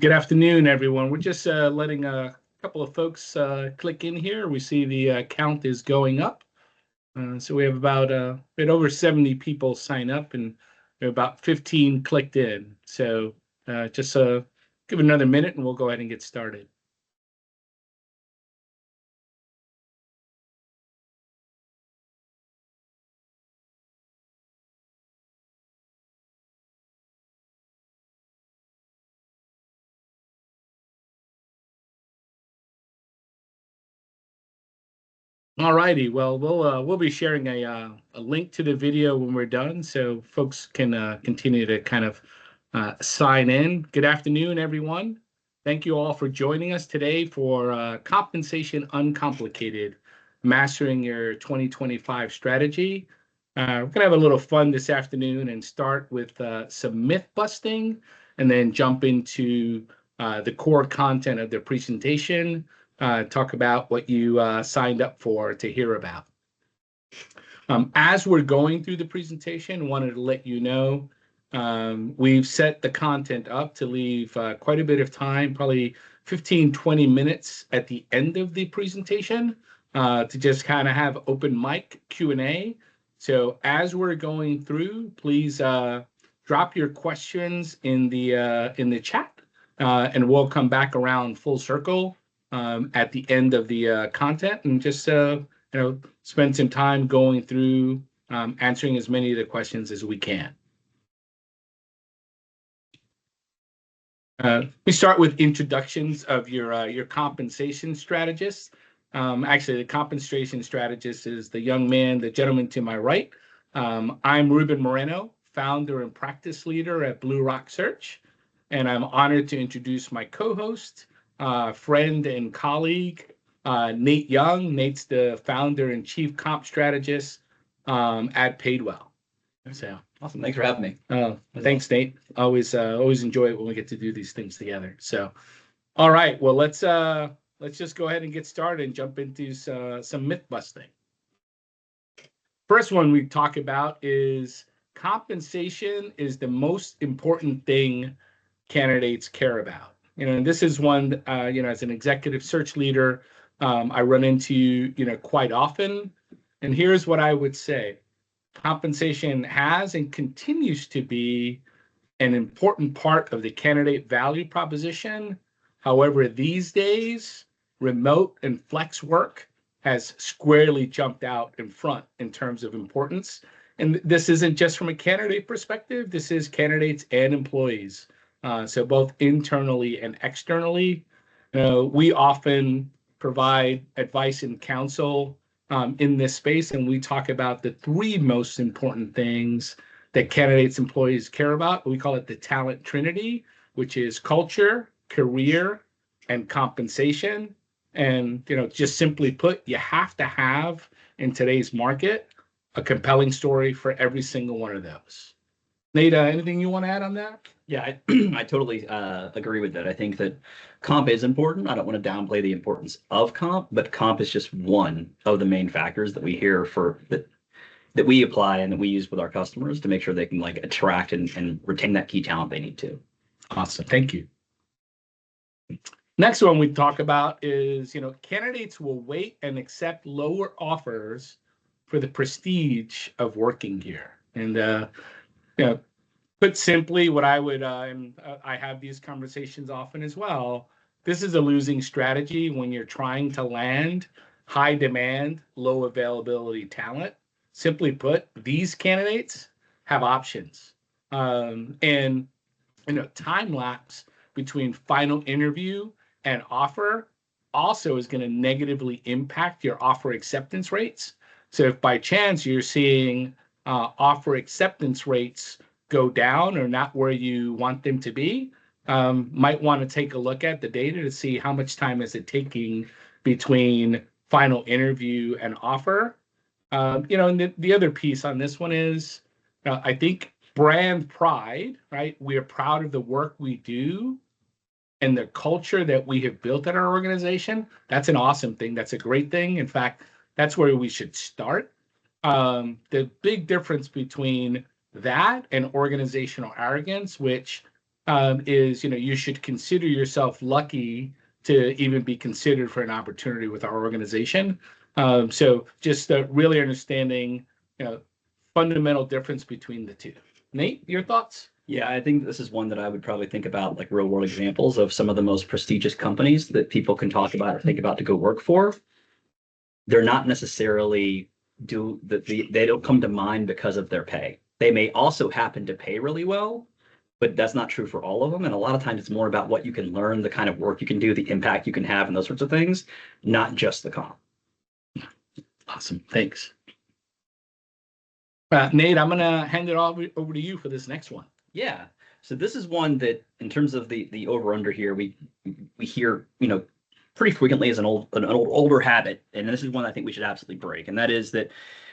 Good afternoon, everyone. We're just letting a couple of folks click in here. We see the count is going up. So we have about a bit over 70 people sign up and we have about 15 clicked in. So just give it another minute and we'll go ahead and get started. All righty. Well, we'll be sharing a link to the video when we're done, so folks can continue to kind of sign in. Good afternoon, everyone. Thank you all for joining us today for Compensation Uncomplicated, Mastering Your 2025 Strategy. We're gonna have a little fun this afternoon and start with some myth busting, and then jump into the core content of the presentation. Talk about what you signed up for to hear about. As we're going through the presentation, wanted to let you know we've set the content up to leave quite a bit of time, probably 15-20 minutes at the end of the presentation to just kind of have open mic Q&A. So as we're going through, please drop your questions in the chat, and we'll come back around full circle at the end of the content and just spend some time going through answering as many of the questions as we can. We start with introductions of your compensation strategist. Actually, the compensation strategist is the young man, the gentleman to my right. I'm Ruben Moreno, founder and practice leader at Blue Rock Search, and I'm honored to introduce my co-host, friend and colleague, Nate Young. Nate's the founder and chief comp strategist at Paidwell. So awesome. Thanks for having me. Thanks, Nate. Always enjoy it when we get to do these things together. So, all right. Well, let's just go ahead and get started and jump into some myth busting. First one we talk about is compensation is the most important thing candidates care about. And this is one, as an executive search leader, I run into, quite often. And here's what I would say. Compensation has and continues to be an important part of the candidate value proposition. However, these days, remote and flex work has squarely jumped out in front in terms of importance. And this isn't just from a candidate perspective, this is candidates and employees. So both internally and externally, we often provide advice and counsel in this space, and we talk about the three most important things that candidates, employees care about. We call it the talent trinity, which is culture, career, and compensation. And just simply put, you have to have in today's market a compelling story for every single one of those. Nate, anything you want to add on that? Yeah, I totally agree with that. I think that comp is important. I don't want to downplay the importance of comp, but comp is just one of the main factors that we hear that we apply and that we use with our customers to make sure they can attract and retain that key talent they need to. Awesome. Thank you. Next one we talk about is, candidates will wait and accept lower offers for the prestige of working here. And, put simply, what I would, I have these conversations often as well, this is a losing strategy when you're trying to land high demand, low availability talent. Simply put, these candidates have options. And, time lapse between final interview and offer also is going to negatively impact your offer acceptance rates. So if by chance you're seeing offer acceptance rates go down or not where you want them to be, might want to take a look at the data to see how much time is it taking between final interview and offer. And the other piece on this one is, I think brand pride, right? We are proud of the work we do and the culture that we have built at our organization. That's an awesome thing. That's a great thing. In fact, that's where we should start. The big difference between that and organizational arrogance, which is, you should consider yourself lucky to even be considered for an opportunity with our organization. So just really understanding, fundamental difference between the two. Nate, your thoughts? Yeah, I think this is one that I would probably think about, like real world examples of some of the most prestigious companies that people can talk about or think about to go work for. They're not necessarily they don't come to mind because of their pay. They may also happen to pay really well, but that's not true for all of them. And a lot of times it's more about what you can learn, the kind of work you can do, the impact you can have, and those sorts of things, not just the comp. Awesome. Thanks. Nate, I'm going to hand it all over to you for this next one. Yeah. So this is one that, in terms of the over under here, we hear pretty frequently as an older habit, and this is one I think we should absolutely break, and that is that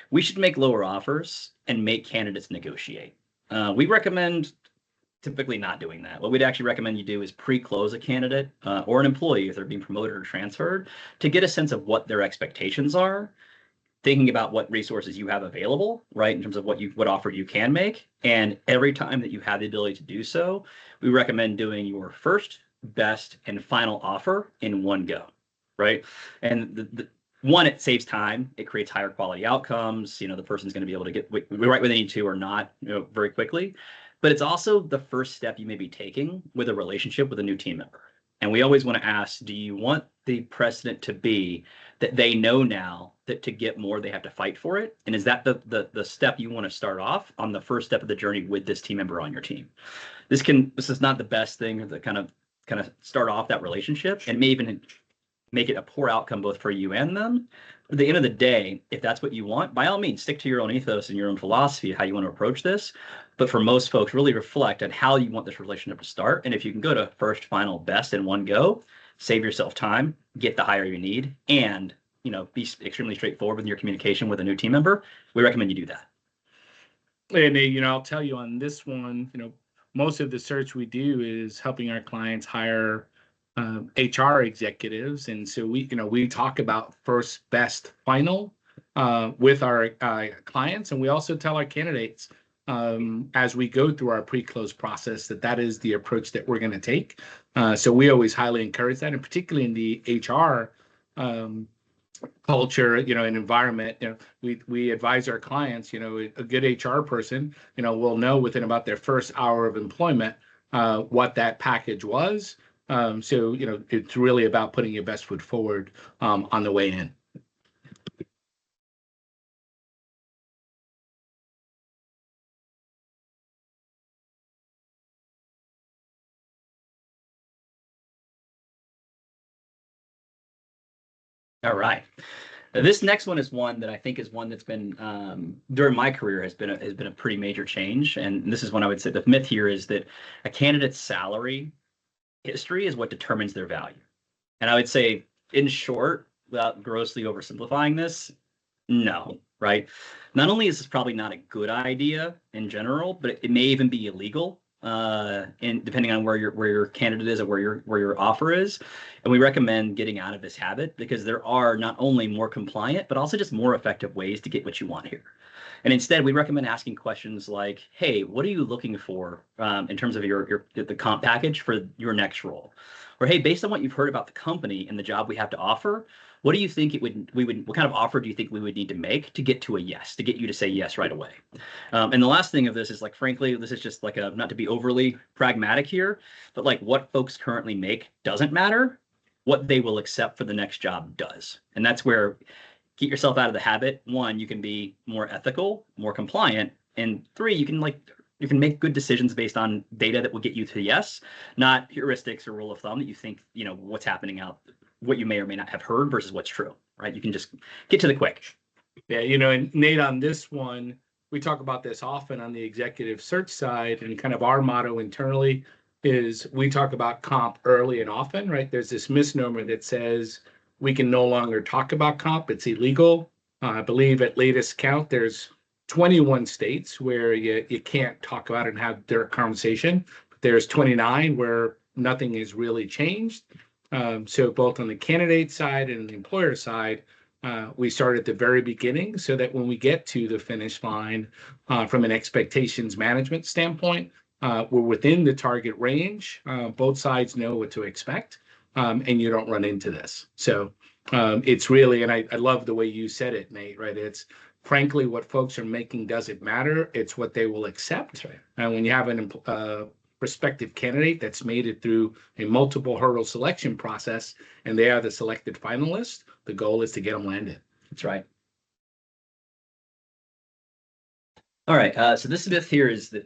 we should make lower offers and make candidates negotiate. We recommend typically not doing that. What we'd actually recommend you do is pre-close a candidate or an employee if they're being promoted or transferred to get a sense of what their expectations are, thinking about what resources you have available, right, in terms of what offer you can make. And every time that you have the ability to do so, we recommend doing your first, best, and final offer in one go, right? And the one, it saves time, it creates higher quality outcomes. The person's going to be able to get right where they need to or not, very quickly. But it's also the first step you may be taking with a relationship with a new team member. And we always want to ask, do you want the precedent to be that they know now that to get more, they have to fight for it? And is that the step you want to start off on the first step of the journey with this team member on your team? This is not the best thing to kind of start off that relationship, and may even make it a poor outcome both for you and them. But at the end of the day, if that's what you want, by all means, stick to your own ethos and your own philosophy of how you want to approach this. But for most folks, really reflect on how you want this relationship to start. And if you can go to first, final, best in one go, save yourself time, get the hire you need, and be extremely straightforward with your communication with a new team member, we recommend you do that. And I'll tell you on this one, most of the search we do is helping our clients hire HR executives, and so we talk about first, best, final with our clients, and we also tell our candidates as we go through our pre-close process that is the approach that we're going to take. So we always highly encourage that, and particularly in the HR culture, and environment, we advise our clients, a good HR person, will know within about their first hour of employment what that package was. So, it's really about putting your best foot forward on the way in. All right. This next one is one that I think is one that's been during my career has been a pretty major change. And this is one I would say the myth here is that a candidate's salary history is what determines their value. And I would say, in short, without grossly oversimplifying this, no, right? Not only is this probably not a good idea in general, but it may even be illegal, and depending on where your candidate is or where your offer is. And we recommend getting out of this habit because there are not only more compliant, but also just more effective ways to get what you want here. And instead, we recommend asking questions like, "Hey, what are you looking for in terms of the comp package for your next role?" Or, "Hey, based on what you've heard about the company and the job we have to offer, what do you think what kind of offer do you think we would need to make to get to a yes, to get you to say yes right away?" And the last thing of this is, like, frankly, this is just like not to be overly pragmatic here, but like what folks currently make doesn't matter. What they will accept for the next job does. And that's where get yourself out of the habit. One, you can be more ethical, more compliant, and three, you can make good decisions based on data that will get you to yes, not heuristics or rule of thumb that you think, what's happening out, what you may or may not have heard versus what's true, right? You can just get to the quick. Yeah, and Nate, on this one, we talk about this often on the executive search side, and kind of our motto internally is we talk about comp early and often, right? There's this misnomer that says we can no longer talk about comp. It's illegal. I believe at latest count, there's 21 states where you can't talk about it and have direct conversation. But there's 29 where nothing has really changed. So both on the candidate side and the employer side, we start at the very beginning so that when we get to the finish line from an expectations management standpoint, we're within the target range. Both sides know what to expect, and you don't run into this. So it's really, and I love the way you said it, Nate, right? It's frankly what folks are making doesn't matter. It's what they will accept. That's right. And when you have an prospective candidate that's made it through a multiple hurdle selection process and they are the selected finalist, the goal is to get them landed. That's right. All right. So this myth here is that,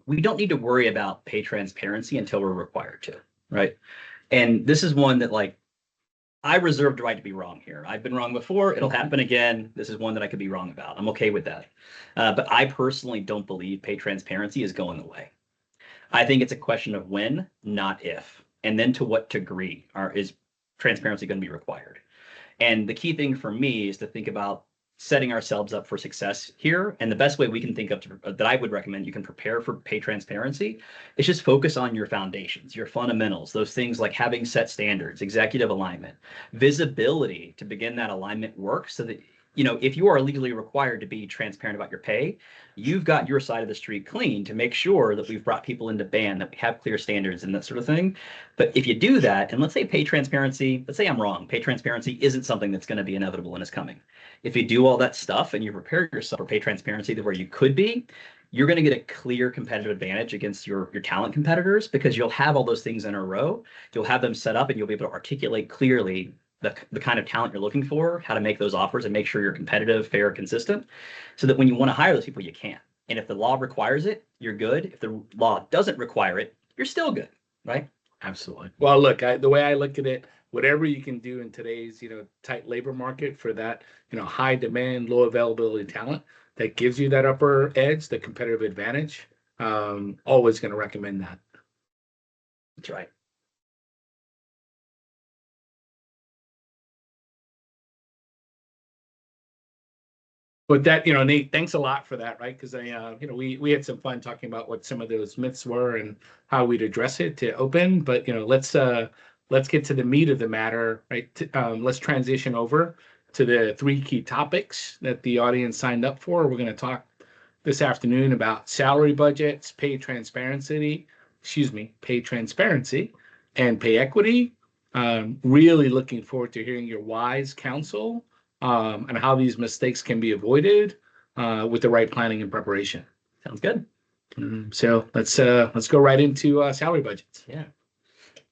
we don't need to worry about pay transparency until we're required to, right? And this is one that, like, I reserve the right to be wrong here. I've been wrong before. It'll happen again. This is one that I could be wrong about. I'm okay with that. But I personally don't believe pay transparency is going away. I think it's a question of when, not if, and then to what degree is transparency going to be required. And the key thing for me is to think about setting ourselves up for success here. And the best way we can think of that I would recommend you can prepare for pay transparency is just focus on your foundations, your fundamentals, those things like having set standards, executive alignment, visibility to begin that alignment work so that, if you are legally required to be transparent about your pay, you've got your side of the street clean to make sure that we've brought people into band, that we have clear standards and that sort of thing. But if you do that, and let's say pay transparency, let's say I'm wrong, pay transparency isn't something that's going to be inevitable and is coming. If you do all that stuff and you prepare yourself for pay transparency to where you could be, you're going to get a clear competitive advantage against your talent competitors because you'll have all those things in a row. You'll have them set up and you'll be able to articulate clearly the kind of talent you're looking for, how to make those offers and make sure you're competitive, fair, consistent, so that when you want to hire those people, you can. And if the law requires it, you're good. If the law doesn't require it, you're still good, right? Absolutely. Well, look, the way I look at it, whatever you can do in today's, tight labor market for that, high demand, low availability talent that gives you that upper edge, the competitive advantage, always going to recommend that. That's right. But that, Nate, thanks a lot for that, right? Because we had some fun talking about what some of those myths were and how we'd address it to open. But let's get to the meat of the matter, right? Let's transition over to the three key topics that the audience signed up for. We're going to talk this afternoon about salary budgets, pay transparency, and pay equity. Really looking forward to hearing your wise counsel and how these mistakes can be avoided with the right planning and preparation. Sounds good. So let's go right into salary budgets. Yeah.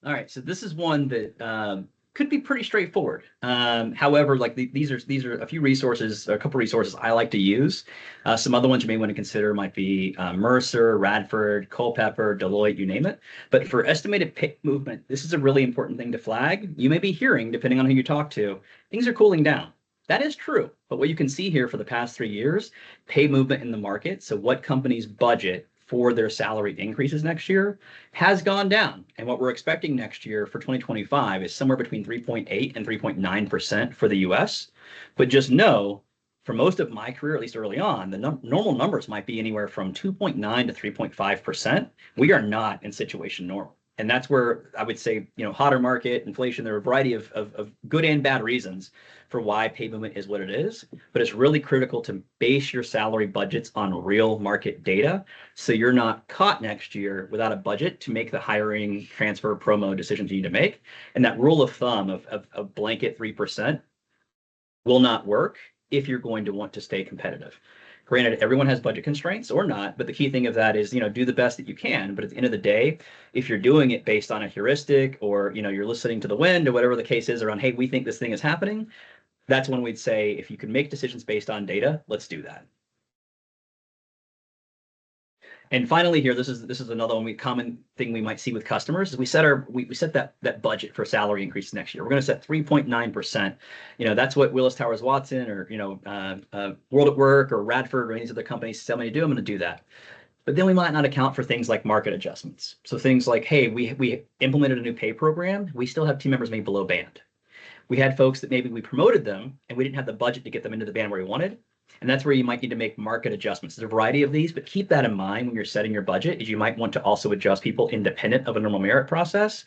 All right. So this is one that could be pretty straightforward. However, like these are a few resources, a couple resources I like to use. Some other ones you may want to consider might be Mercer, Radford, Culpeper, Deloitte, you name it. But for estimated pay movement, this is a really important thing to flag. You may be hearing, depending on who you talk to, things are cooling down. That is true. But what you can see here for the past 3 years, pay movement in the market, so what companies budget for their salary increases next year, has gone down. And what we're expecting next year for 2025 is somewhere between 3.8 and 3.9% for the US. But just know, for most of my career, at least early on, the normal numbers might be anywhere from 2.9 to 3.5%. We are not in situation normal. And that's where I would say, hotter market, inflation, there are a variety of good and bad reasons for why pay movement is what it is. But it's really critical to base your salary budgets on real market data so you're not caught next year without a budget to make the hiring, transfer, promo decisions you need to make. And that rule of thumb of blanket 3% will not work if you're going to want to stay competitive. Granted, everyone has budget constraints or not, but the key thing of that is, do the best that you can. But at the end of the day, if you're doing it based on a heuristic or, you're listening to the wind or whatever the case is around, hey, we think this thing is happening, that's when we'd say, if you can make decisions based on data, let's do that. And finally here, this is another one common thing we might see with customers is we set that budget for salary increase next year. We're going to set 3.9%. That's what Willis Towers Watson or World at Work or Radford or any other companies tell me to do. I'm going to do that. But then we might not account for things like market adjustments. So things like, hey, we implemented a new pay program. We still have team members maybe below band. We had folks that maybe we promoted them and we didn't have the budget to get them into the band where we wanted. And that's where you might need to make market adjustments. There's a variety of these, but keep that in mind when you're setting your budget, is you might want to also adjust people independent of a normal merit process.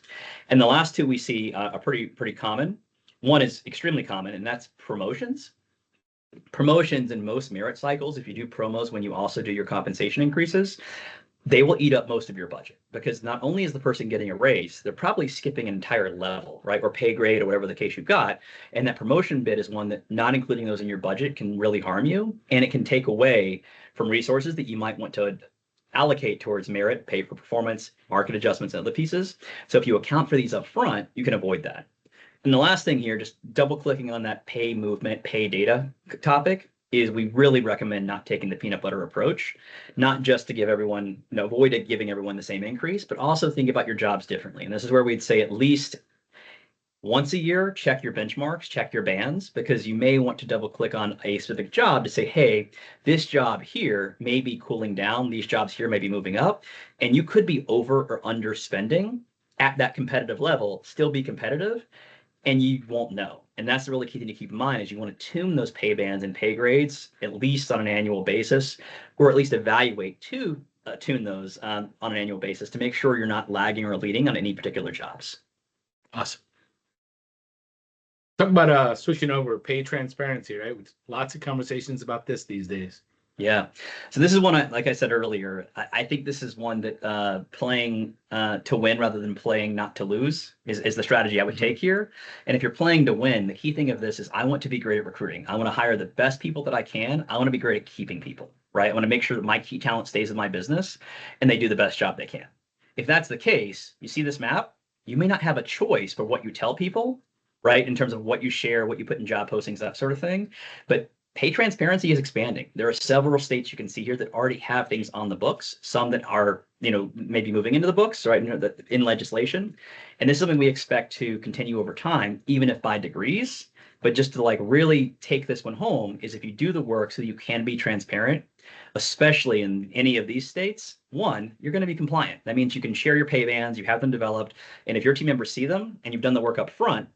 And the last two we see are pretty common. One is extremely common, and that's promotions. Promotions in most merit cycles, if you do promos when you also do your compensation increases, they will eat up most of your budget, because not only is the person getting a raise, they're probably skipping an entire level, right? Or pay grade or whatever the case you've got. And that promotion bid is one that not including those in your budget can really harm you. And it can take away from resources that you might want to allocate towards merit, pay for performance, market adjustments, and other pieces. So if you account for these up front, you can avoid that. And the last thing here, just double clicking on that pay movement, pay data topic, is we really recommend not taking the peanut butter approach, not just to give everyone, avoid giving everyone the same increase, but also think about your jobs differently. And this is where we'd say at least once a year, check your benchmarks, check your bands, because you may want to double click on a specific job to say, hey, this job here may be cooling down, these jobs here may be moving up, and you could be over or under spending at that competitive level, still be competitive, and you won't know. And that's the really key thing to keep in mind, is you want to tune those pay bands and pay grades at least on an annual basis, or at least evaluate to tune those on an annual basis to make sure you're not lagging or leading on any particular jobs. Awesome. Talk about switching over pay transparency, right? Lots of conversations about this these days. Yeah. So this is one, like I said earlier, I think this is one that playing to win rather than playing not to lose is the strategy I would take here. And if you're playing to win, the key thing of this is I want to be great at recruiting. I want to hire the best people that I can. I want to be great at keeping people, right? I want to make sure that my key talent stays in my business and they do the best job they can. If that's the case, you see this map, you may not have a choice for what you tell people, right? In terms of what you share, what you put in job postings, that sort of thing. But pay transparency is expanding. There are several states you can see here that already have things on the books, some that are, maybe moving into the books, right, in legislation. And this is something we expect to continue over time, even if by degrees. But just to really take this one home is if you do the work so that you can be transparent, especially in any of these states, one, you're going to be compliant. That means you can share your pay bands, you have them developed. And if your team members see them and you've done the work up front,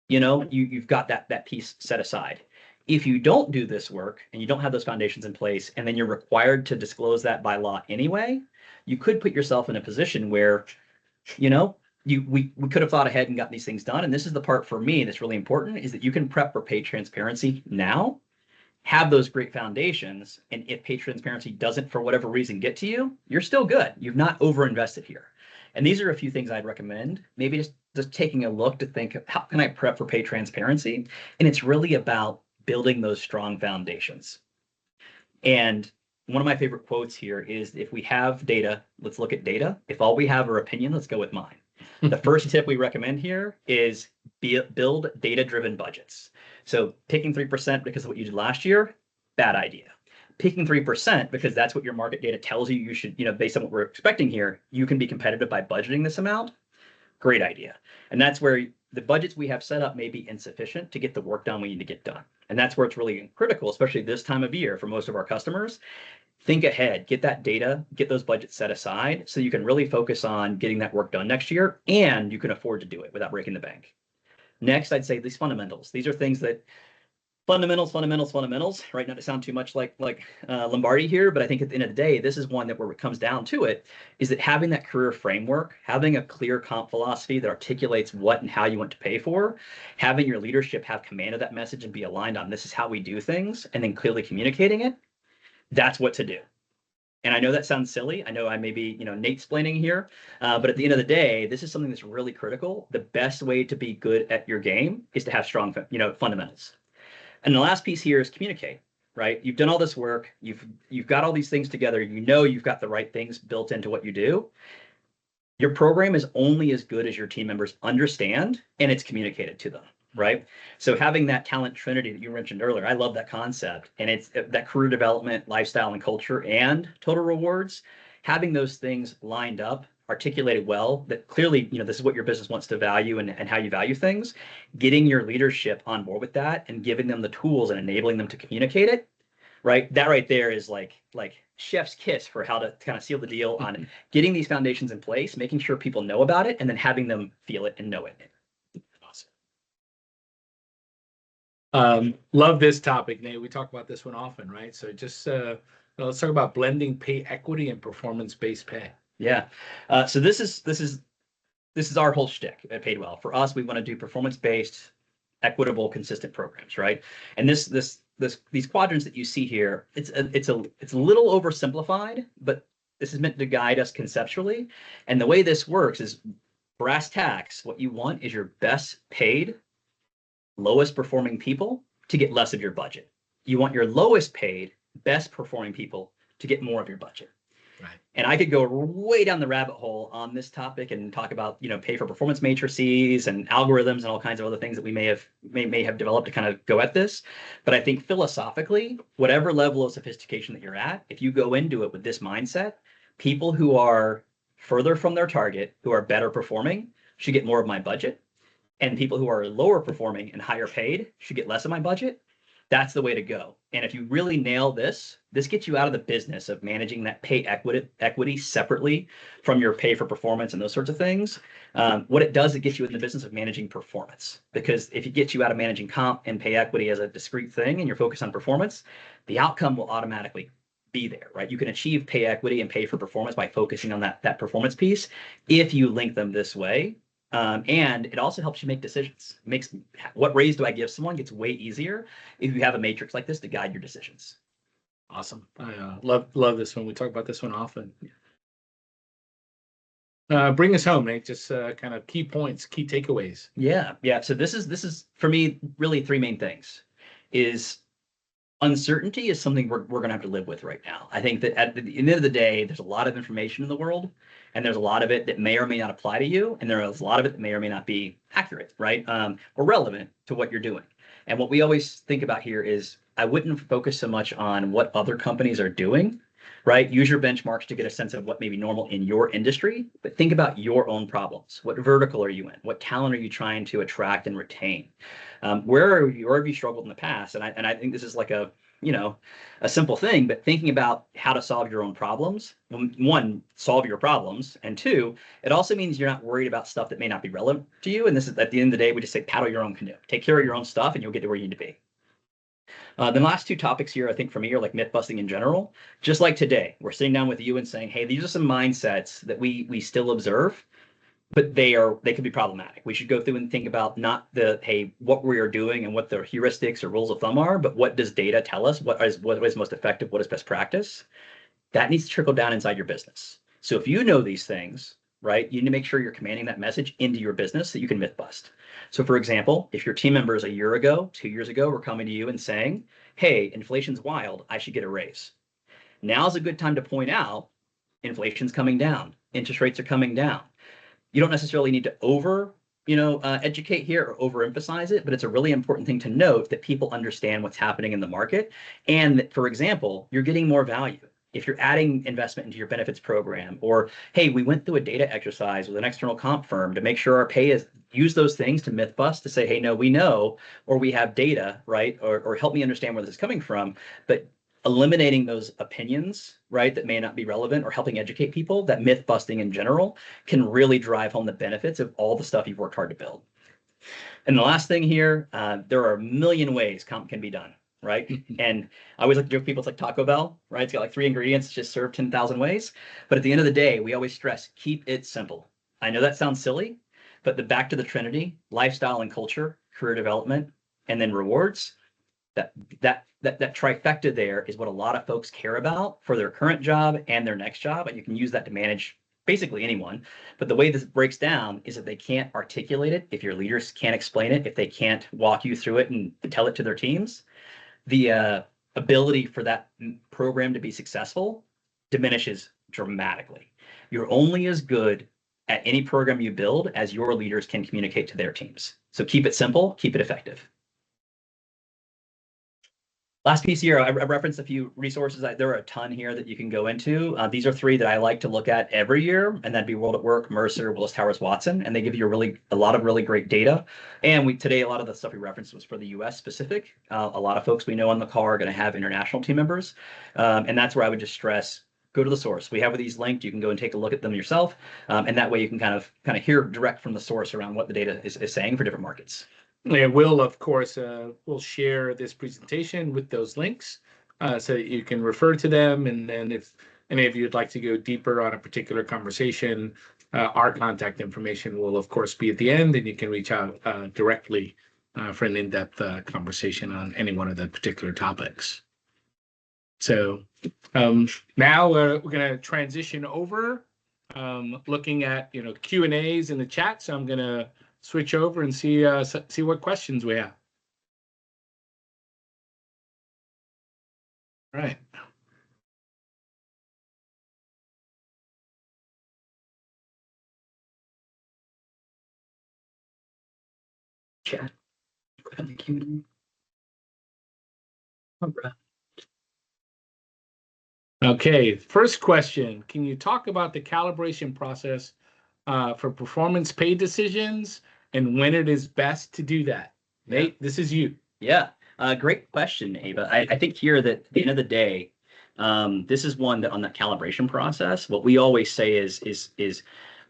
you've got that piece set aside. If you don't do this work and you don't have those foundations in place, and then you're required to disclose that by law anyway, you could put yourself in a position where, we could have thought ahead and gotten these things done. And this is the part for me that's really important, is that you can prep for pay transparency now, have those great foundations. And if pay transparency doesn't, for whatever reason, get to you, you're still good. You've not overinvested here. And these are a few things I'd recommend, maybe just taking a look to think, how can I prep for pay transparency? And it's really about building those strong foundations. And one of my favorite quotes here is, if we have data, let's look at data. If all we have are opinion, let's go with mine. The first tip we recommend here is build data-driven budgets. So picking 3% because of what you did last year, bad idea. Picking 3% because that's what your market data tells you should, based on what we're expecting here, you can be competitive by budgeting this amount. Great idea. And that's where the budgets we have set up may be insufficient to get the work done we need to get done. And that's where it's really critical, especially this time of year for most of our customers. Think ahead, get that data, get those budgets set aside so you can really focus on getting that work done next year, and you can afford to do it without breaking the bank. Next, I'd say these fundamentals. These are things that fundamentals, right? Not to sound too much like Lombardi here, but I think at the end of the day, this is one that where it comes down to it, is that having that career framework, having a clear comp philosophy that articulates what and how you want to pay for, having your leadership have command of that message and be aligned on this is how we do things, and then clearly communicating it, that's what to do. And I know that sounds silly. I know I may be, Nate-splaining here, but at the end of the day, this is something that's really critical. The best way to be good at your game is to have strong, fundamentals. And the last piece here is communicate, right? You've done all this work. You've got all these things together. You've got the right things built into what you do. Your program is only as good as your team members understand and it's communicated to them, right? So having that talent trinity that you mentioned earlier, I love that concept. And it's that career development, lifestyle and culture, and total rewards, having those things lined up, articulated well, that clearly, this is what your business wants to value and how you value things, getting your leadership on board with that and giving them the tools and enabling them to communicate it, right? That right there is like chef's kiss for how to kind of seal the deal on getting these foundations in place, making sure people know about it, and then having them feel it and know it. Awesome. Love this topic, Nate. We talk about this one often, right? So just let's talk about blending pay equity and performance-based pay. Yeah. So this is our whole shtick at Paid Well. For us, we want to do performance-based, equitable, consistent programs, right? And these quadrants that you see here, it's a little oversimplified, but This is meant to guide us conceptually. And the way this works is brass tacks. What you want is your best paid, lowest performing people to get less of your budget. You want your lowest paid, best performing people to get more of your budget. Right. And I could go way down the rabbit hole on this topic and talk about, pay for performance matrices and algorithms and all kinds of other things that we may have developed to kind of go at this. But I think philosophically, whatever level of sophistication that you're at, if you go into it with this mindset, people who are further from their target, who are better performing, should get more of my budget. And people who are lower performing and higher paid should get less of my budget. That's the way to go. And if you really nail this, this gets you out of the business of managing that pay equity separately from your pay for performance and those sorts of things. What it does, it gets you in the business of managing performance. Because if it gets you out of managing comp and pay equity as a discrete thing and you're focused on performance, the outcome will automatically be there, right? You can achieve pay equity and pay for performance by focusing on that performance piece if you link them this way. And it also helps you make decisions. Makes what raise do I give someone gets way easier if you have a matrix like this to guide your decisions. Awesome. I love this one. We talk about this one often. Bring us home, Nate. Just kind of key points, key takeaways. Yeah. So this is for me really three main things. Is uncertainty is something we're going to have to live with right now. I think that at the end of the day, there's a lot of information in the world, and there's a lot of it that may or may not apply to you, and there's a lot of it that may or may not be accurate, right? Or relevant to what you're doing. And what we always think about here is I wouldn't focus so much on what other companies are doing, right? Use your benchmarks to get a sense of what may be normal in your industry, but think about your own problems. What vertical are you in? What talent are you trying to attract and retain? Where have you struggled in the past? And I think this is like a simple thing, but thinking about how to solve your own problems. One, solve your problems, and two, it also means you're not worried about stuff that may not be relevant to you. And this is at the end of the day, we just say paddle your own canoe, take care of your own stuff, and you'll get to where you need to be. The last two topics here, I think for me, are like myth busting in general. Just like today, we're sitting down with you and saying, hey, these are some mindsets that we still observe, but they could be problematic. We should go through and think about not what we are doing and what the heuristics or rules of thumb are, but what does data tell us? What is most effective? What is best practice? That needs to trickle down inside your business. So if you know these things, right, you need to make sure you're commanding that message into your business so that you can myth bust. So for example, if your team members a year ago, 2 years ago, were coming to you and saying, hey, inflation's wild, I should get a raise. Now's a good time to point out inflation's coming down, interest rates are coming down. You don't necessarily need to educate here or overemphasize it, but it's a really important thing to note that people understand what's happening in the market. And that, for example, you're getting more value. If you're adding investment into your benefits program, or, hey, we went through a data exercise with an external comp firm to make sure our pay is, use those things to myth bust to say, hey, no, we know, or we have data, right? Or help me understand where this is coming from. But eliminating those opinions, right, that may not be relevant, or helping educate people, that myth busting in general can really drive home the benefits of all the stuff you've worked hard to build. And the last thing here, there are a million ways comp can be done, right? And I always like to joke people, it's like Taco Bell, right? It's got like 3 ingredients, just served 10,000 ways. But at the end of the day, we always stress, keep it simple. I know that sounds silly, but back to the Trinity, lifestyle and culture, career development, and then rewards, that trifecta there is what a lot of folks care about for their current job and their next job. And you can use that to manage basically anyone. But the way this breaks down is that they can't articulate it, if your leaders can't explain it, if they can't walk you through it and tell it to their teams, the ability for that program to be successful diminishes dramatically. You're only as good at any program you build as your leaders can communicate to their teams. So keep it simple, keep it effective. Last piece here, I referenced a few resources. There are a ton here that you can go into. These are 3 that I like to look at every year, and that'd be World at Work, Mercer, Willis Towers Watson, and they give you a lot of really great data. And today, a lot of the stuff we referenced was for the US specific. A lot of folks we know on the call are going to have international team members. And that's where I would just stress, go to the source. We have these linked. You can go and take a look at them yourself. And that way you can kind of hear direct from the source around what the data is saying for different markets. Yeah, we'll, of course, we'll share this presentation with those links so that you can refer to them. And then if any of you would like to go deeper on a particular conversation, our contact information will, of course, be at the end, and you can reach out directly for an in-depth conversation on any one of the particular topics. So now we're going to transition over, looking at Q&As in the chat. So I'm going to switch over and see what questions we have. All right. Chat. Okay, first question. Can you talk about the calibration process for performance pay decisions and when it is best to do that? Nate, this is you. Yeah, great question, Ava. I think here that at the end of the day, this is one that on that calibration process, what we always say is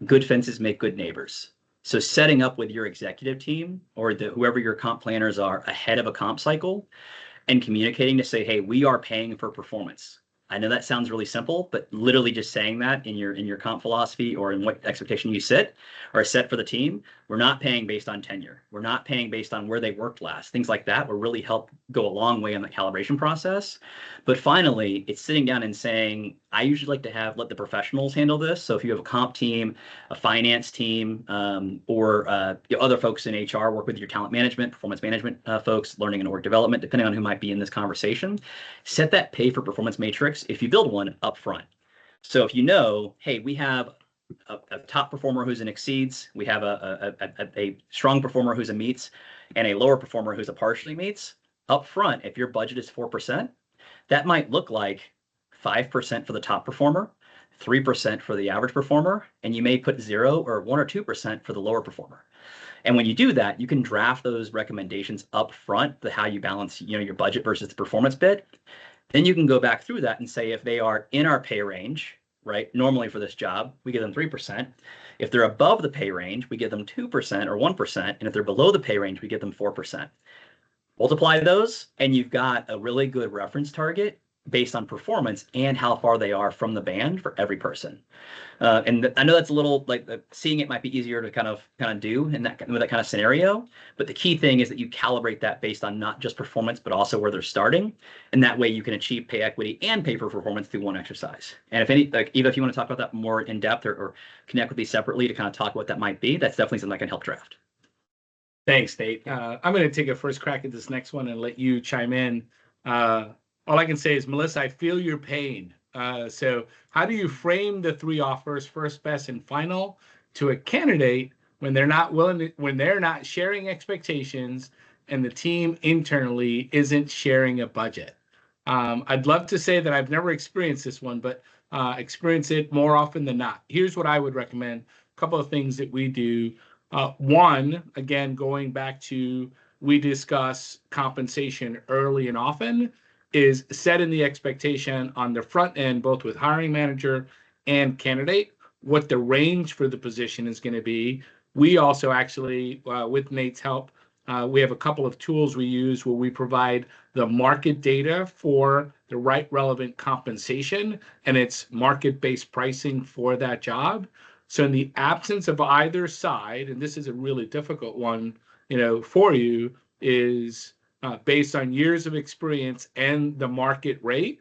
good fences make good neighbors. So setting up with your executive team or whoever your comp planners are ahead of a comp cycle and communicating to say, hey, we are paying for performance. I know that sounds really simple, but literally just saying that in your comp philosophy or in what expectation you set for the team, we're not paying based on tenure. We're not paying based on where they worked last. Things like that will really help go a long way on the calibration process. But finally, it's sitting down and saying, I usually like to let the professionals handle this. So if you have a comp team, a finance team, or other folks in HR, work with your talent management, performance management folks, learning and org development, depending on who might be in this conversation, set that pay for performance matrix if you build one up front. So if you know, hey, we have a top performer who's an exceeds, we have a strong performer who's a meets, and a lower performer who's a partially meets, up front, if your budget is 4%, that might look like 5% for the top performer, 3% for the average performer, and you may put 0 or 1 or 2% for the lower performer. And when you do that, you can draft those recommendations up front, how you balance your budget versus the performance bid. Then you can go back through that and say if they are in our pay range, right? Normally for this job, we give them 3%. If they're above the pay range, we give them 2% or 1%. And if they're below the pay range, we give them 4%. Multiply those, and you've got a really good reference target based on performance and how far they are from the band for every person. And I know that's a little like seeing it might be easier to kind of do in with that kind of scenario. But the key thing is that you calibrate that based on not just performance, but also where they're starting. And that way you can achieve pay equity and pay for performance through one exercise. And Eva, if you want to talk about that more in depth or connect with me separately to kind of talk about what that might be, that's definitely something I can help draft. Thanks, Nate. I'm going to take a first crack at this next one and let you chime in. All I can say is, Melissa, I feel your pain. So how do you frame the 3 offers, first, best, and final, to a candidate when they're not when they're not sharing expectations and the team internally isn't sharing a budget? I'd love to say that I've never experienced this one, but experience it more often than not. Here's what I would recommend. A couple of things that we do. One, again, going back to we discuss compensation early and often, is setting the expectation on the front end, both with hiring manager and candidate, what the range for the position is going to be. We also actually, with Nate's help, we have a couple of tools we use where we provide the market data for the right relevant compensation, and it's market-based pricing for that job. So in the absence of either side, and this is a really difficult one, for you, is based on years of experience and the market rate,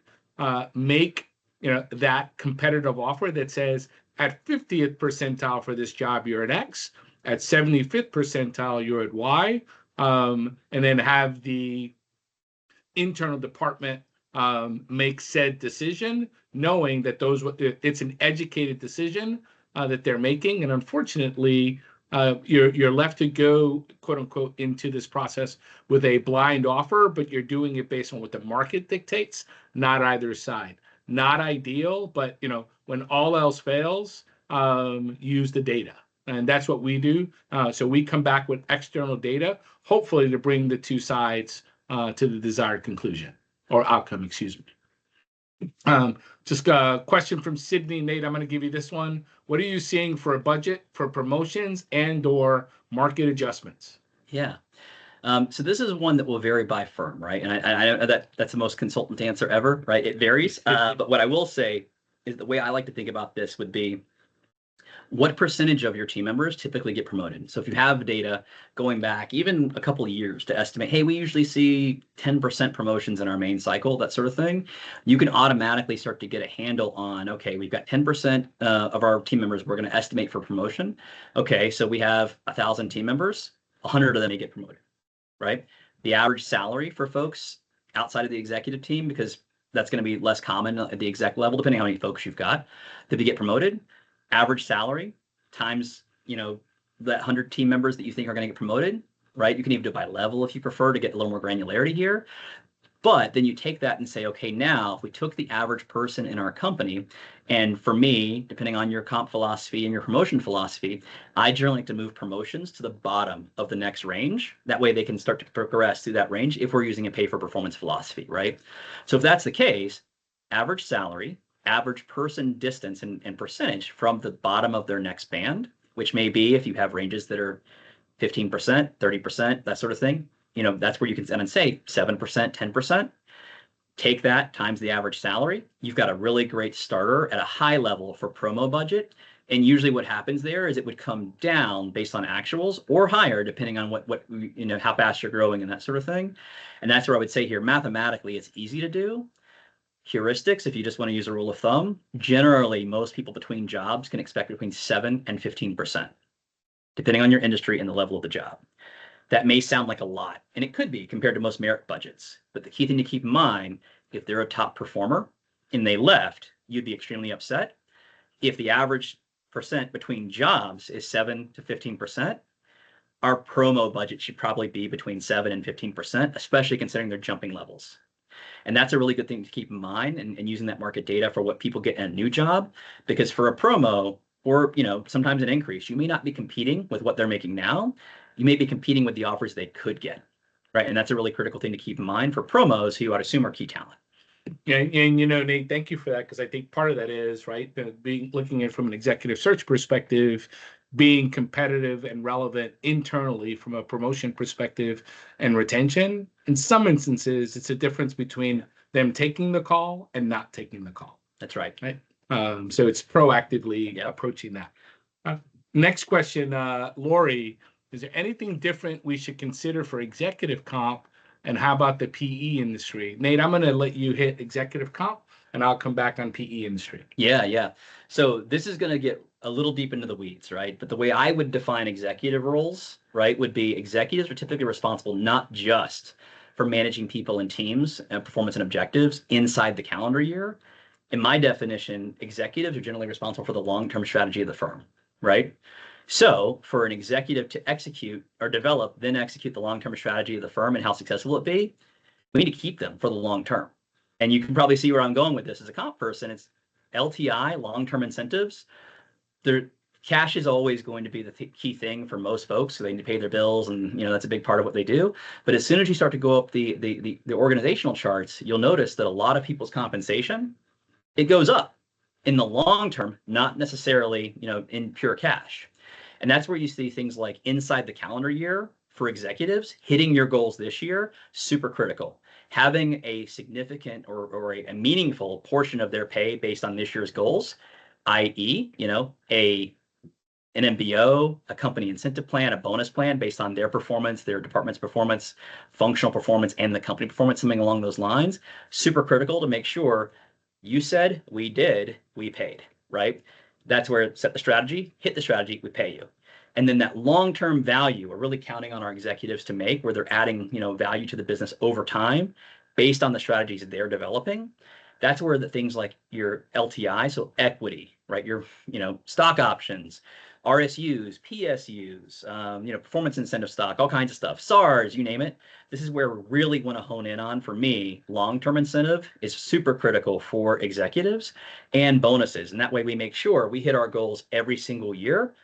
make that competitive offer that says at 50th percentile for this job you're at X, at 75th percentile you're at Y, and then have the internal department make said decision, knowing that it's an educated decision that they're making. And unfortunately, you're left to go, quote unquote, into this process with a blind offer, but you're doing it based on what the market dictates, not either side. Not ideal, but when all else fails, use the data. And that's what we do. So we come back with external data, hopefully to bring the two sides to the desired conclusion or outcome, excuse me. Just a question from Sydney. Nate, I'm going to give you this one. What are you seeing for a budget for promotions and or market adjustments? Yeah. So this is one that will vary by firm, right? And I know that's the most consultant answer ever, right? It varies. But what I will say is the way I like to think about this would be what percentage of your team members typically get promoted? So if you have data going back even a couple of years to estimate, hey, we usually see 10% promotions in our main cycle, that sort of thing, you can automatically start to get a handle on, okay, we've got 10% of our team members we're going to estimate for promotion. Okay, so we have 1,000 team members, 100 of them may get promoted, right? The average salary for folks outside of the executive team, because that's going to be less common at the exec level, depending on how many folks you've got, to get promoted. Average salary times, that 100 team members that you think are going to get promoted, right? You can even do it by level if you prefer to get a little more granularity here. But then you take that and say, okay, now if we took the average person in our company, and for me, depending on your comp philosophy and your promotion philosophy, I generally like to move promotions to the bottom of the next range. That way they can start to progress through that range if we're using a pay for performance philosophy, right? So if that's the case, average salary, average person distance and percentage from the bottom of their next band, which may be if you have ranges that are 15%, 30%, that sort of thing. That's where you can then say 7%, 10%. Take that times the average salary. You've got a really great starter at a high level for promo budget. And usually what happens there is it would come down based on actuals or higher, depending on how fast you're growing and that sort of thing. And that's where I would say here, mathematically, it's easy to do. Heuristics, if you just want to use a rule of thumb, generally most people between jobs can expect between 7 and 15%, depending on your industry and the level of the job. That may sound like a lot, and it could be compared to most merit budgets. But the key thing to keep in mind, if they're a top performer and they left, you'd be extremely upset. If the average percent between jobs is 7 to 15%, our promo budget should probably be between 7 and 15%, especially considering their jumping levels. And that's a really good thing to keep in mind and using that market data for what people get in a new job. Because for a promo or sometimes an increase, you may not be competing with what they're making now. You may be competing with the offers they could get, right? And that's a really critical thing to keep in mind for promos who I'd assume are key talent. Yeah, and Nate, thank you for that, because I think part of that is right, looking at it from an executive search perspective, being competitive and relevant internally from a promotion perspective and retention. In some instances, it's a difference between them taking the call and not taking the call. That's right. Right. So it's proactively approaching that. Next question, Lori, is there anything different we should consider for executive comp? And how about the PE industry? Nate, I'm going to let you hit executive comp, and I'll come back on PE industry. Yeah. So this is going to get a little deep into the weeds, right? But the way I would define executive roles, right, would be executives are typically responsible not just for managing people and teams and performance and objectives inside the calendar year. In my definition, executives are generally responsible for the long-term strategy of the firm, right? So for an executive to execute or develop, then execute the long-term strategy of the firm and how successful it be, we need to keep them for the long term. And you can probably see where I'm going with this as a comp person. It's LTI, long-term incentives. Their cash is always going to be the key thing for most folks, so they need to pay their bills, and that's a big part of what they do. But as soon as you start to go up the organizational charts, you'll notice that a lot of people's compensation, it goes up in the long term, not necessarily in pure cash. And that's where you see things like inside the calendar year for executives, hitting your goals this year, super critical. Having a significant or a meaningful portion of their pay based on this year's goals, i.e., an MBO, a company incentive plan, a bonus plan based on their performance, their department's performance, functional performance, and the company performance, something along those lines, super critical to make sure you said, we did, we paid, right? That's where set the strategy, hit the strategy, we pay you. And then that long-term value, we're really counting on our executives to make, where they're adding, value to the business over time based on the strategies that they're developing. That's where the things like your LTI, so equity, right? Your, stock options, RSUs, PSUs, performance incentive stock, all kinds of stuff, SARs, you name it. This is where we really want to hone in on. For me, long-term incentive is super critical for executives and bonuses. And that way we make sure we hit our goals every single year.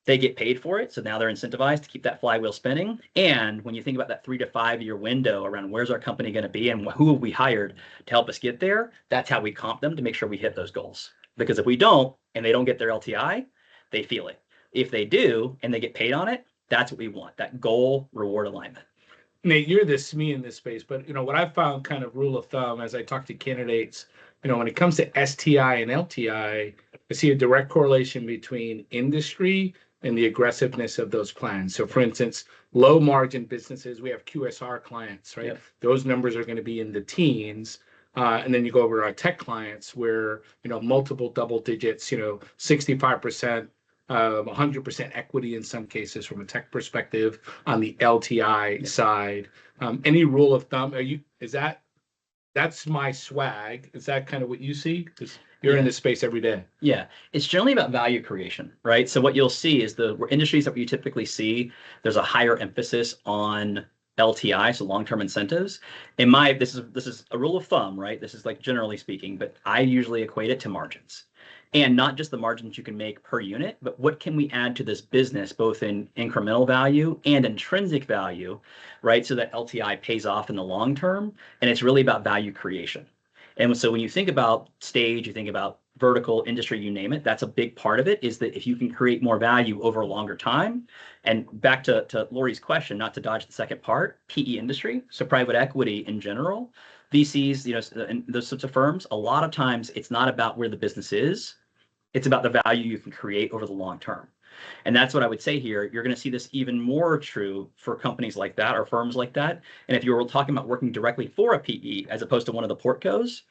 They get paid for it. So now they're incentivized to keep that flywheel spinning. And when you think about that 3 to 5 year window around where's our company going to be and who have we hired to help us get there, that's how we comp them to make sure we hit those goals. Because if we don't, and they don't get their LTI, they feel it. If they do, and they get paid on it, that's what we want, that goal reward alignment. Nate, you're the SME in this space, but what I've found kind of rule of thumb as I talk to candidates when it comes to STI and LTI, I see a direct correlation between industry and the aggressiveness of those plans. So, for instance, low margin businesses, we have QSR clients, right? Yep. Those numbers are going to be in the teens. And then you go over to our tech clients where, multiple double digits, 65%, 100% equity in some cases from a tech perspective on the LTI side. Any rule of thumb? That's my swag. Is that kind of what you see? Because you're in this space every day. Yeah, it's generally about value creation, right? So what you'll see is the industries that we typically see, there's a higher emphasis on LTI, so long-term incentives. This is a rule of thumb, right? This is like generally speaking, but I usually equate it to margins. And not just the margins you can make per unit, but what can we add to this business, both in incremental value and intrinsic value, right? So that LTI pays off in the long term. And it's really about value creation. And so when you think about stage, you think about vertical industry, you name it, that's a big part of it, is that if you can create more value over a longer time. And back to Lori's question, not to dodge the second part, PE industry, so private equity in general, VCs, and those sorts of firms, a lot of times it's not about where the business is, it's about the value you can create over the long term. And that's what I would say here. You're going to see this even more true for companies like that or firms like that. And if you were talking about working directly for a PE as opposed to one of the portcos,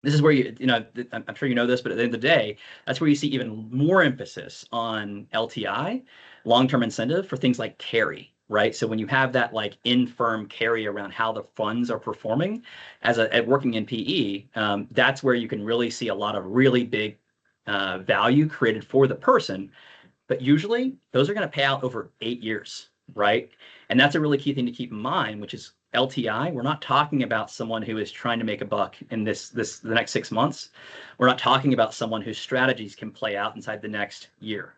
this is where I'm sure you know this, but at the end of the day, that's where you see even more emphasis on LTI, long-term incentive for things like carry, right? So when you have that like in-firm carry around how the funds are performing at working in PE, that's where you can really see a lot of really big value created for the person. But usually those are going to pay out over 8 years, right? And that's a really key thing to keep in mind, which is LTI. We're not talking about someone who is trying to make a buck in the next 6 months. We're not talking about someone whose strategies can play out inside the next year.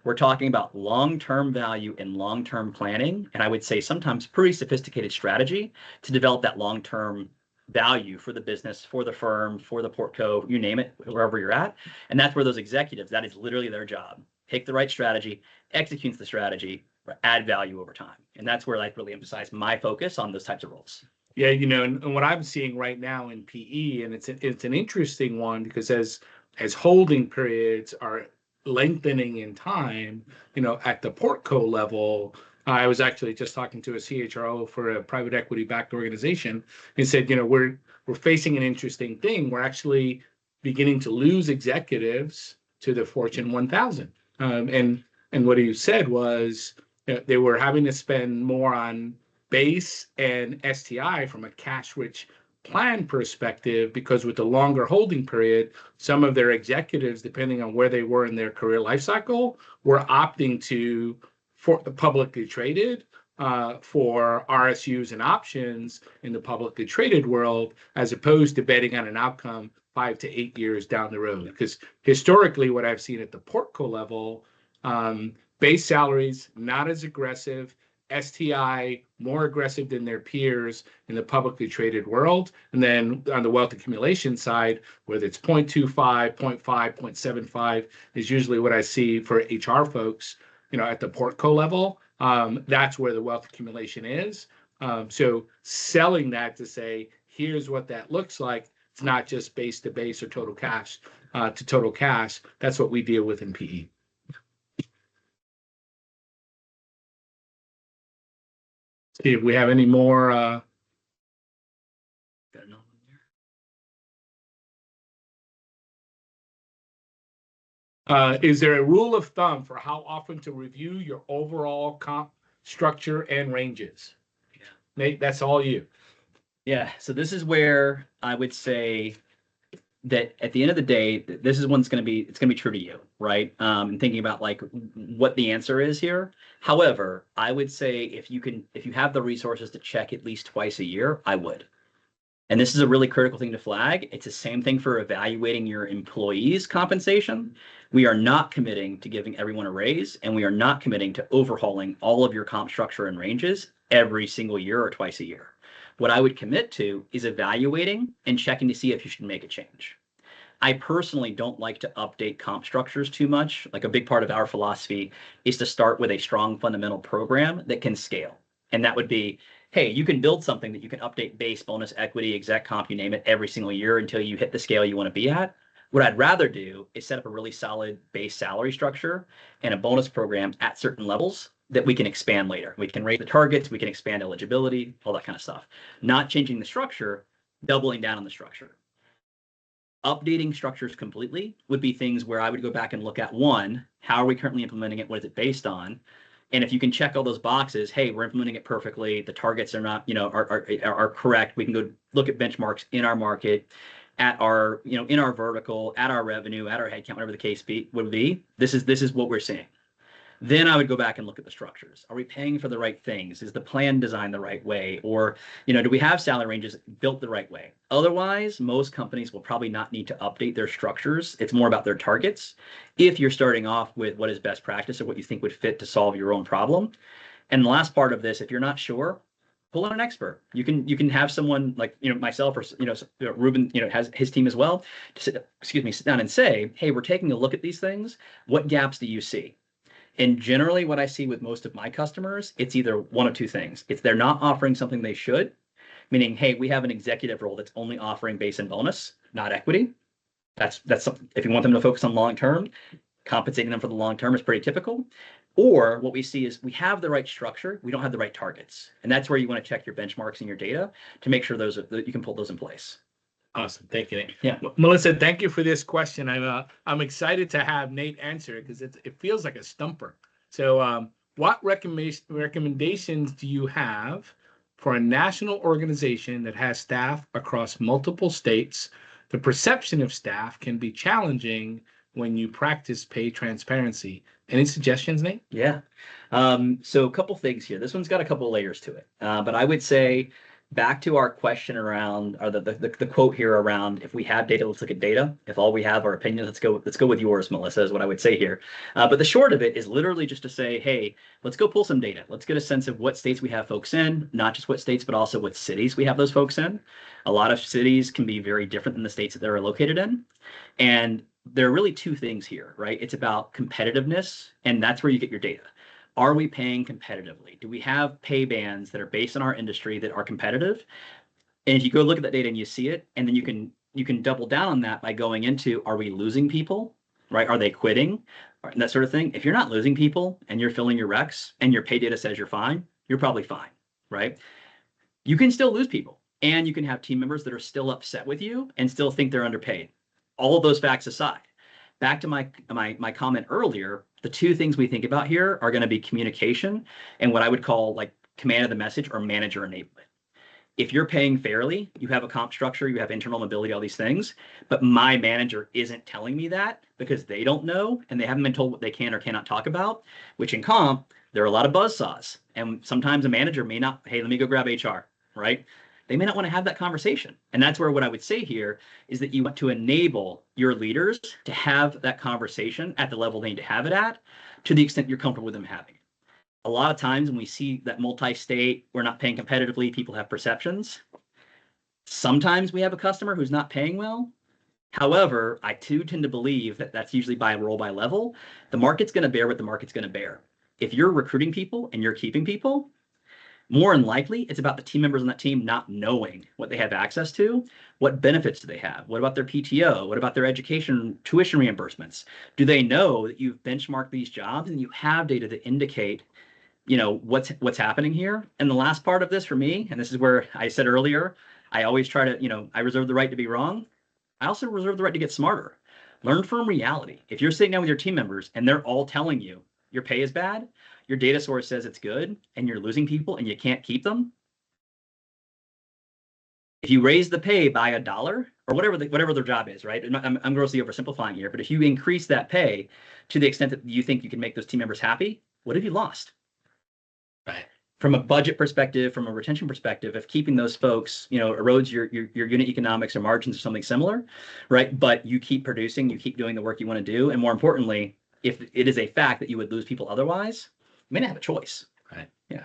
We're talking about long-term value and long-term planning, and I would say sometimes pretty sophisticated strategy to develop that long-term value for the business, for the firm, for the portco, you name it, wherever you're at. And that's where those executives, that is literally their job. Pick the right strategy, executes the strategy, add value over time. And that's where I really emphasize my focus on those types of roles. Yeah, and what I'm seeing right now in PE, and it's an interesting one because as holding periods are lengthening in time, at the portco level, I was actually just talking to a CHRO for a private equity backed organization and said, we're facing an interesting thing. We're actually beginning to lose executives to the Fortune 1000. And what he said was they were having to spend more on base and STI from a cash-rich plan perspective because with the longer holding period, some of their executives, depending on where they were in their career life cycle, were opting to for the publicly traded for RSUs and options in the publicly traded world, as opposed to betting on an outcome 5 to 8 years down the road. Because historically, what I've seen at the portco level, base salaries not as aggressive, STI more aggressive than their peers in the publicly traded world. And then on the wealth accumulation side, whether it's 0.25, 0.5, 0.75 is usually what I see for HR folks, at the portco level. That's where the wealth accumulation is. So selling that to say, here's what that looks like. It's not just base to base or total cash to total cash. That's what we deal with in PE. See if we have any more. Is there a rule of thumb for how often to review your overall comp structure and ranges? Yeah. Nate, that's all you. Yeah. So this is where I would say that at the end of the day, this is one's going to be, it's going to be true to you, right? And thinking about like what the answer is here. However, I would say if you have the resources to check at least twice a year, I would. And this is a really critical thing to flag. It's the same thing for evaluating your employees' compensation. We are not committing to giving everyone a raise, and we are not committing to overhauling all of your comp structure and ranges every single year or twice a year. What I would commit to is evaluating and checking to see if you should make a change. I personally don't like to update comp structures too much. Like a big part of our philosophy is to start with a strong fundamental program that can scale. And that would be, hey, you can build something that you can update base, bonus, equity, exec comp, you name it, every single year until you hit the scale you want to be at. What I'd rather do is set up a really solid base salary structure and a bonus program at certain levels that we can expand later. We can raise the targets, we can expand eligibility, all that kind of stuff. Not changing the structure, doubling down on the structure. Updating structures completely would be things where I would go back and look at, one, how are we currently implementing it? What is it based on? And if you can check all those boxes, hey, we're implementing it perfectly. The targets are not, are correct. We can go look at benchmarks in our market, at our, in our vertical, at our revenue, at our headcount, whatever the case would be. This is what we're seeing. Then I would go back and look at the structures. Are we paying for the right things? Is the plan designed the right way? Or, do we have salary ranges built the right way? Otherwise, most companies will probably not need to update their structures. It's more about their targets. If you're starting off with what is best practice or what you think would fit to solve your own problem. And the last part of this, if you're not sure, pull in an expert. You can have someone like, myself or, Ruben, has his team as well to sit down and say, hey, we're taking a look at these things. What gaps do you see? And generally what I see with most of my customers, it's either one of two things. It's they're not offering something they should, meaning, hey, we have an executive role that's only offering base and bonus, not equity. That's something, if you want them to focus on long term, compensating them for the long term is pretty typical. Or what we see is we have the right structure, we don't have the right targets. And that's where you want to check your benchmarks and your data to make sure that you can pull those in place. Awesome. Thank you, Nate. Yeah. Melissa, thank you for this question. I'm excited to have Nate answer it because it feels like a stumper. So what recommendations do you have for a national organization that has staff across multiple states? The perception of staff can be challenging when you practice pay transparency. Any suggestions, Nate? Yeah. So a couple things here. This one's got a couple layers to it. But I would say back to our question around, or the quote here around, if we have data, let's look at data. If all we have are opinions, let's go with yours, Melissa, is what I would say here. But the short of it is literally just to say, hey, let's go pull some data. Let's get a sense of what states we have folks in, not just what states, but also what cities we have those folks in. A lot of cities can be very different than the states that they're located in. And there are really two things here, right? It's about competitiveness, and that's where you get your data. Are we paying competitively? Do we have pay bands that are based on our industry that are competitive? And if you go look at that data and you see it, and then you can double down on that by going into, are we losing people, right? Are they quitting? And that sort of thing. If you're not losing people and you're filling your recs and your pay data says you're fine, you're probably fine, right? You can still lose people, and you can have team members that are still upset with you and still think they're underpaid. All of those facts aside, back to my comment earlier, the two things we think about here are going to be communication and what I would call like command of the message or manager enablement. If you're paying fairly, you have a comp structure, you have internal mobility, all these things, but my manager isn't telling me that because they don't know and they haven't been told what they can or cannot talk about, which in comp, there are a lot of buzzsaws. And sometimes a manager may not, hey, let me go grab HR, right? They may not want to have that conversation. And that's where what I would say here is that you want to enable your leaders to have that conversation at the level they need to have it at, to the extent you're comfortable with them having it. A lot of times when we see that multi-state, we're not paying competitively, people have perceptions. Sometimes we have a customer who's not paying well. However, I too tend to believe that that's usually by role by level. The market's going to bear what the market's going to bear. If you're recruiting people and you're keeping people, more than likely, it's about the team members on that team not knowing what they have access to. What benefits do they have? What about their PTO? What about their education tuition reimbursements? Do they know that you've benchmarked these jobs and you have data to indicate, what's happening here? And the last part of this for me, and this is where I said earlier, I always try to, I reserve the right to be wrong. I also reserve the right to get smarter. Learn from reality. If you're sitting down with your team members and they're all telling you your pay is bad, your data source says it's good, and you're losing people and you can't keep them. If you raise the pay by $1 or whatever their job is, right? I'm grossly oversimplifying here, but if you increase that pay to the extent that you think you can make those team members happy, what have you lost? Right. From a budget perspective, from a retention perspective, if keeping those folks, erodes your unit economics or margins or something similar, right? But you keep producing, you keep doing the work you want to do, and more importantly, if it is a fact that you would lose people otherwise, you may not have a choice. Right. Yeah.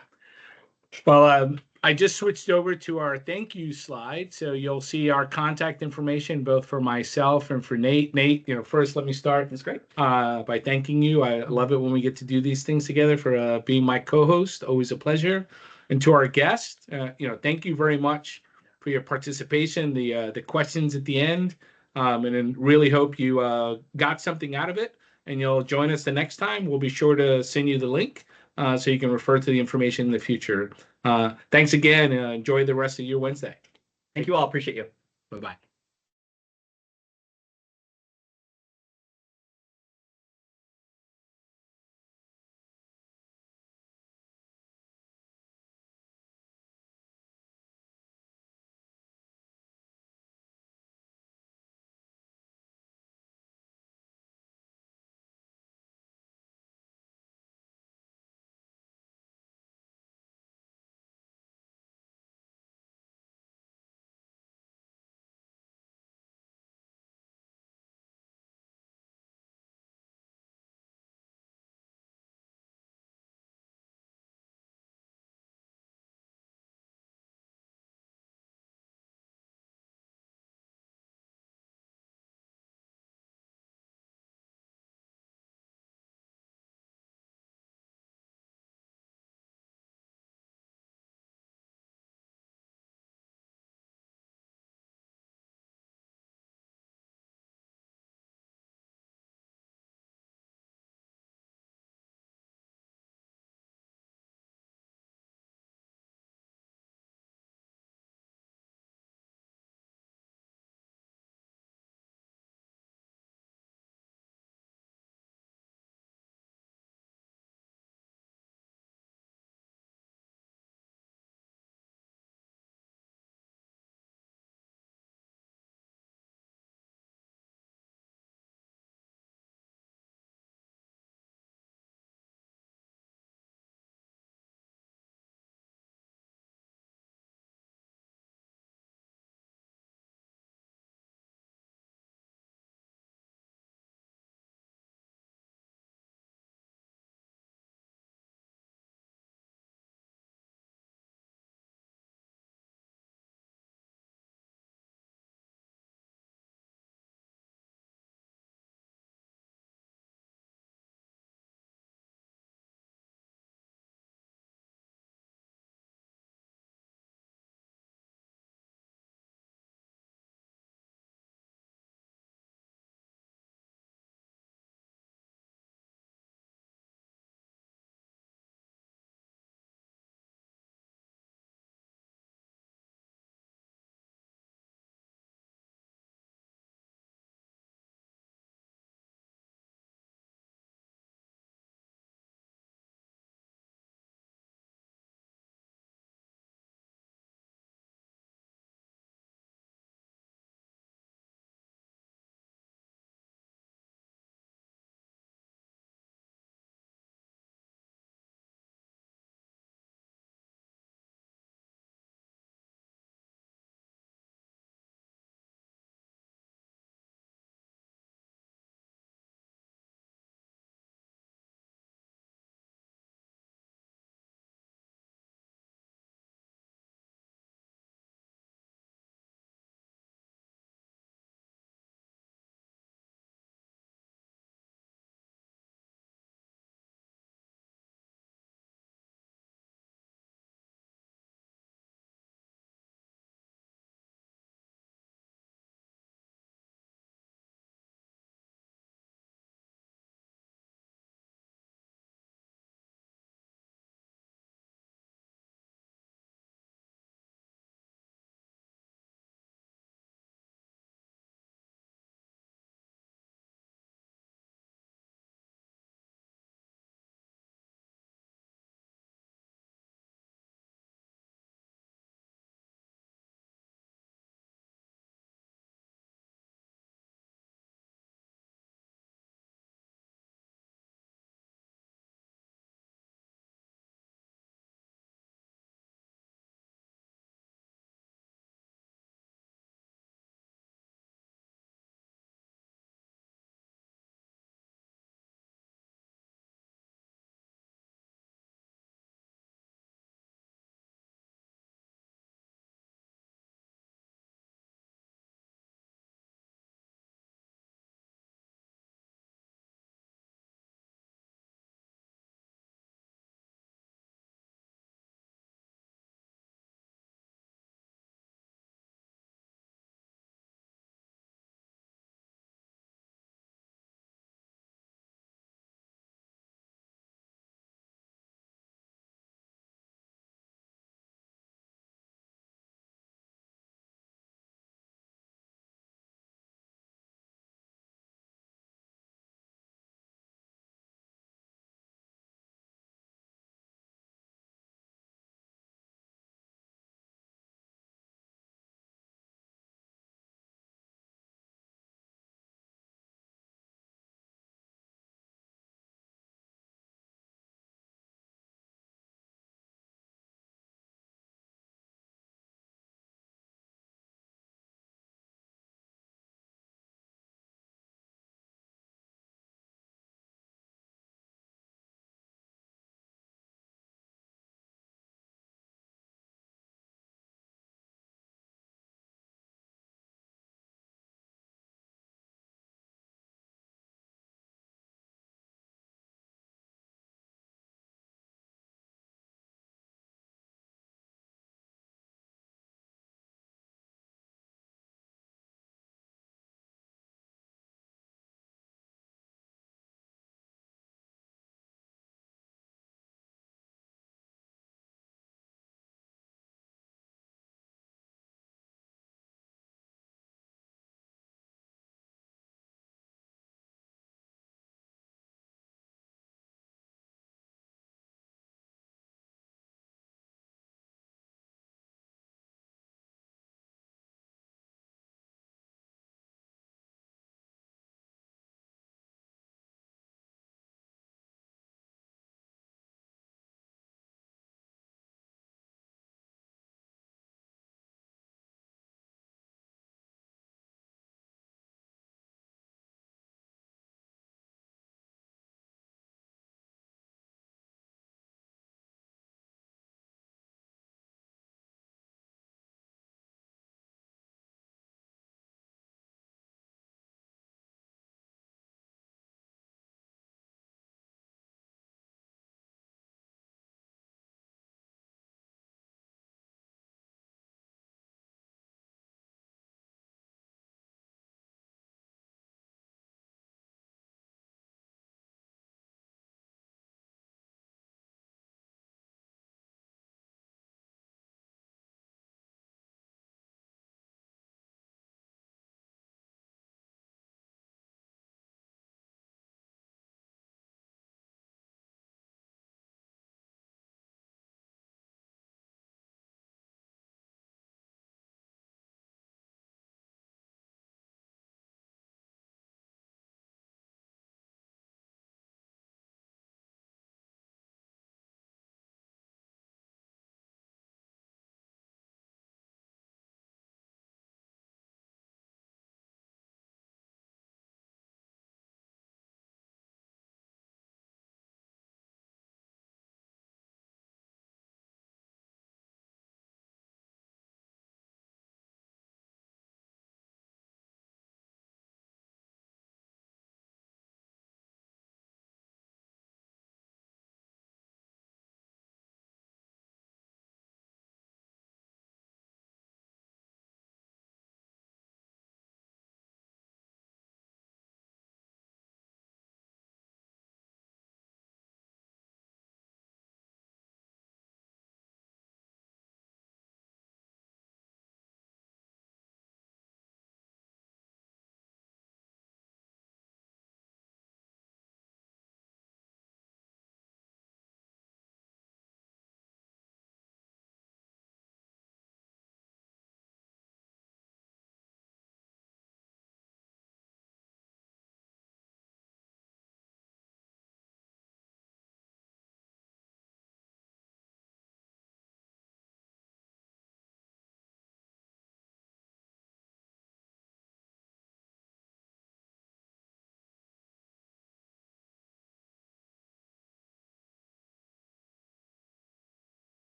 Well, I just switched over to our thank you slide. So you'll see our contact information, both for myself and for Nate. Nate, first let me start. That's great. By thanking you. I love it when we get to do these things together, for being my co-host. Always a pleasure. And to our guest, thank you very much for your participation, the questions at the end, and then really hope you got something out of it. And you'll join us the next time. We'll be sure to send you the link so you can refer to the information in the future. Thanks again. Enjoy the rest of your Wednesday. Thank you all. Appreciate you. Bye-bye.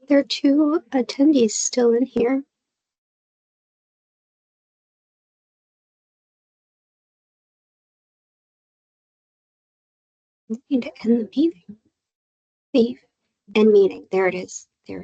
There are 2 attendees still in here. I need to end the meeting. Leave. End meeting. There it is. There it is.